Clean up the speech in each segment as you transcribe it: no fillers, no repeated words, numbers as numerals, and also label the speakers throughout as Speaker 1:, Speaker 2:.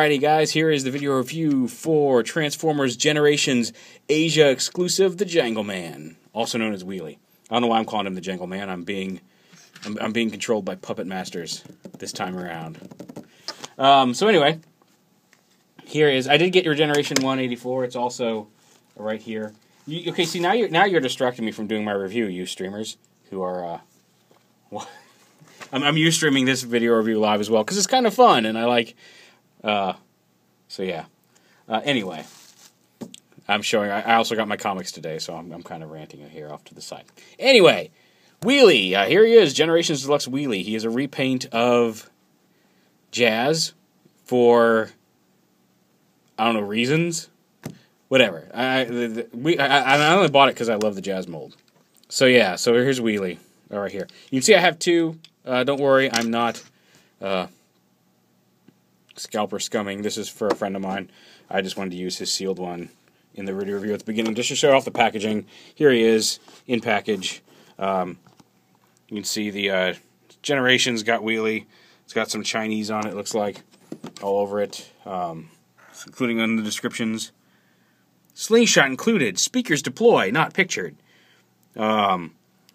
Speaker 1: Alrighty guys, here is the video review for Transformers Generations Asia exclusive, the Jangle Man, also known as Wheelie. I don't know why I'm calling him the Jangle Man. I'm being controlled by puppet masters this time around. So anyway, here is, I did get your Generation 184. It's also right here. Okay, see, now you're distracting me from doing my review, you streamers who are I'm streaming this video review live as well because it's kind of fun and I like. So yeah. Anyway, I'm showing. I also got my comics today, so I'm kind of ranting here off to the side. Anyway, Wheelie. Here he is, Generations Deluxe Wheelie. He is a repaint of Jazz for I don't know reasons. Whatever. I only bought it because I love the Jazz mold. So yeah. So here's Wheelie. Right here. You can see I have two. Don't worry, I'm not scalper scumming. This is for a friend of mine. I just wanted to use his sealed one in the video review at the beginning just to show off the packaging. Here he is in package. You can see the Generations got Wheelie. It's got some Chinese on it, looks like, all over it, including on the descriptions. Slingshot included. Speakers deploy, not pictured. And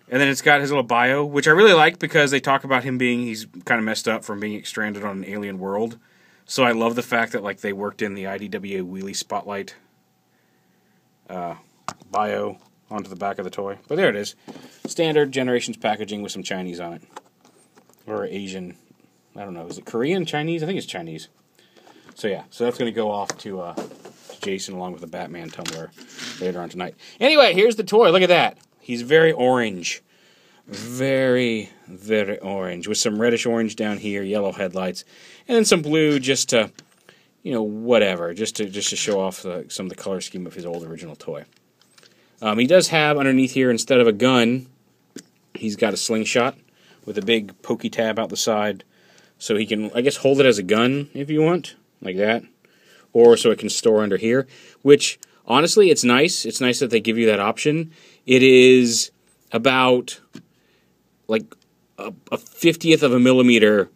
Speaker 1: then it's got his little bio, which I really like because they talk about him being, he's kind of messed up from being stranded on an alien world. So I love the fact that like they worked in the IDWA Wheelie Spotlight bio onto the back of the toy. But there it is. Standard Generations packaging with some Chinese on it. Or Asian. I don't know. Is it Korean? Chinese? I think it's Chinese. So yeah. So that's going to go off to Jason along with the Batman tumbler later on tonight. Anyway, here's the toy. Look at that. He's very orange. Very, very orange. With some reddish orange down here, yellow headlights, and then some blue just to, you know, whatever. Just to show off some of the color scheme of his old original toy. He does have underneath here, instead of a gun, he's got a slingshot with a big pokey tab out the side. So he can, I guess, hold it as a gun if you want, like that. Or so it can store under here, which, honestly, it's nice. It's nice that they give you that option. It is about like a 50th of a millimeter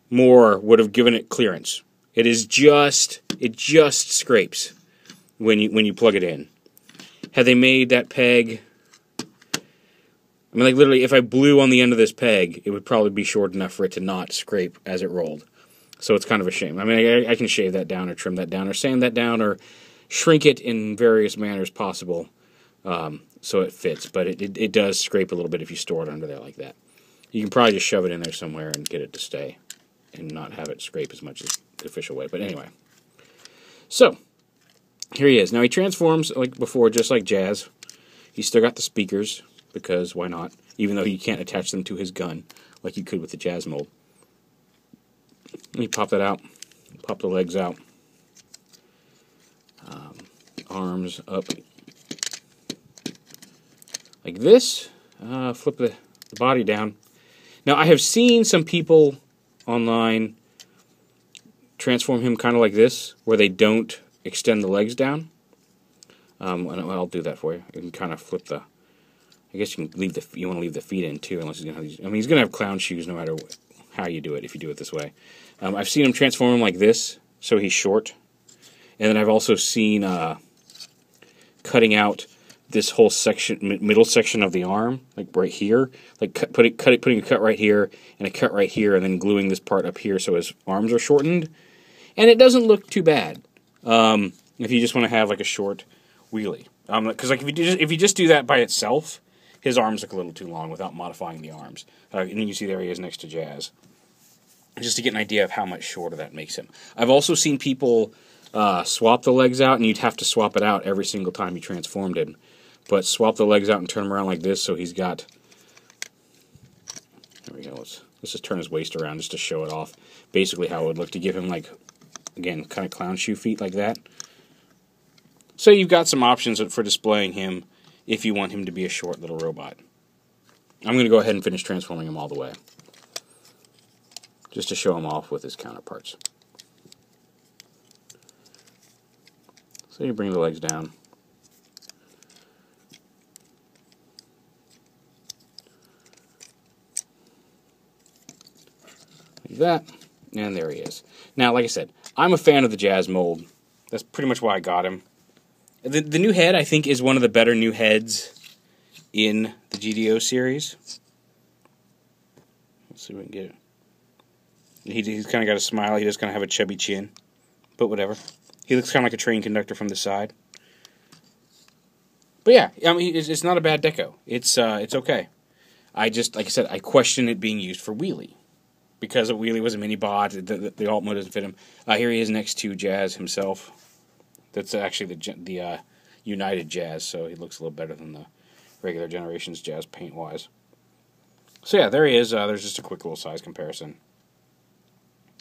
Speaker 1: more would have given it clearance. It just scrapes when you plug it in. Had they made that peg, I mean, like literally, if I blew on the end of this peg, it would probably be short enough for it to not scrape as it rolled. So it's kind of a shame. I mean, I can shave that down or trim that down or sand that down or shrink it in various manners possible. So it fits, but it does scrape a little bit if you store it under there like that. You can probably just shove it in there somewhere and get it to stay and not have it scrape as much as the official way. But anyway. So, here he is. Now he transforms like before, just like Jazz. He's still got the speakers, because why not? Even though you can't attach them to his gun like you could with the Jazz mold. Let me pop that out. Pop the legs out. Arms up. Like this, flip the body down. Now, I have seen some people online transform him kind of like this, where they don't extend the legs down. And I'll do that for you. You can kind of flip the. I guess you can leave the. You want to leave the feet in too, unless he's gonna have these. I mean, he's gonna have clown shoes no matter how you do it. If you do it this way, I've seen him transform him like this, so he's short. And then I've also seen cutting out this whole section, middle section of the arm, like right here, like putting a cut right here and a cut right here, and then gluing this part up here so his arms are shortened, and it doesn't look too bad. If you just want to have like a short Wheelie, because like if you just do that by itself, his arms look a little too long without modifying the arms. And then you see there he is next to Jazz, just to get an idea of how much shorter that makes him. I've also seen people swap the legs out, and you'd have to swap it out every single time you transformed him. But swap the legs out and turn him around like this, so he's got. There we go. Let's just turn his waist around just to show it off. Basically, how it would look to give him like, again, kind of clown shoe feet like that. So you've got some options for displaying him if you want him to be a short little robot. I'm going to go ahead and finish transforming him all the way, just to show him off with his counterparts. So you bring the legs down. Like that, and there he is. Now, like I said, I'm a fan of the Jazz mold. That's pretty much why I got him. The new head, I think, is one of the better new heads in the GDO series. Let's see if we can get it. He's kind of got a smile. He does kind of have a chubby chin. But whatever. He looks kind of like a train conductor from the side. But yeah, I mean, it's not a bad deco. It's okay. I just, like I said, I question it being used for Wheelie. Because Wheelie was a mini bot, the alt mode doesn't fit him. Here he is next to Jazz himself. That's actually the United Jazz, so he looks a little better than the regular Generations Jazz paint-wise. So yeah, there he is. There's just a quick little size comparison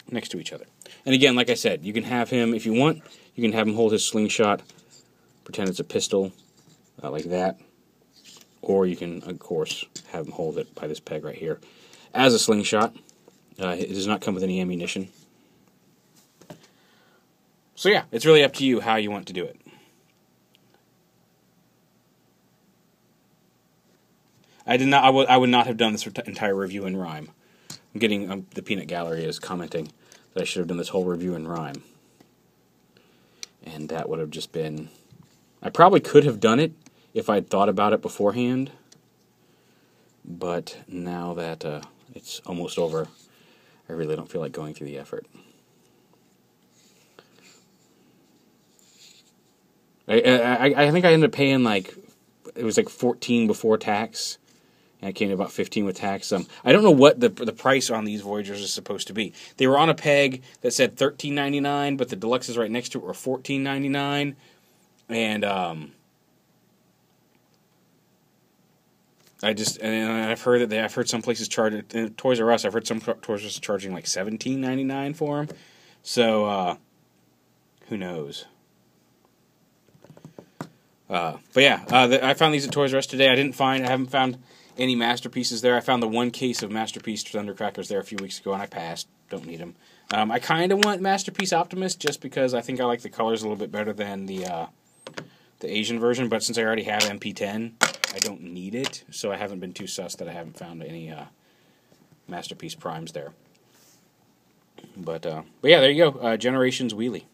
Speaker 1: next to each other. And again, like I said, you can have him, if you want, you can have him hold his slingshot, pretend it's a pistol, like that. Or you can, of course, have him hold it by this peg right here as a slingshot. It does not come with any ammunition. So yeah, it's really up to you how you want to do it. I would not have done this entire review in rhyme. I'm getting the Peanut Gallery is commenting that I should have done this whole review in rhyme, and that would have just been. I probably could have done it if I'd thought about it beforehand, but now that it's almost over, I really don't feel like going through the effort. I think I ended up paying it was like $14 before tax, and it came to about $15 with tax. I don't know what the price on these Voyagers is supposed to be. They were on a peg that said $13.99, but the Deluxes right next to it were $14.99, and I've heard that I've heard some places charge it. Toys R Us, I've heard some Toys R Us charging like $17.99 for them. So who knows? But yeah, I found these at Toys R Us today. I haven't found any Masterpieces there. I found the one case of Masterpiece Thundercrackers there a few weeks ago, and I passed. Don't need them. I kind of want Masterpiece Optimus just because I think I like the colors a little bit better than the Asian version. But since I already have MP10, I don't need it, so I haven't been too sus that I haven't found any Masterpiece Primes there. But yeah, there you go. Generations Wheelie.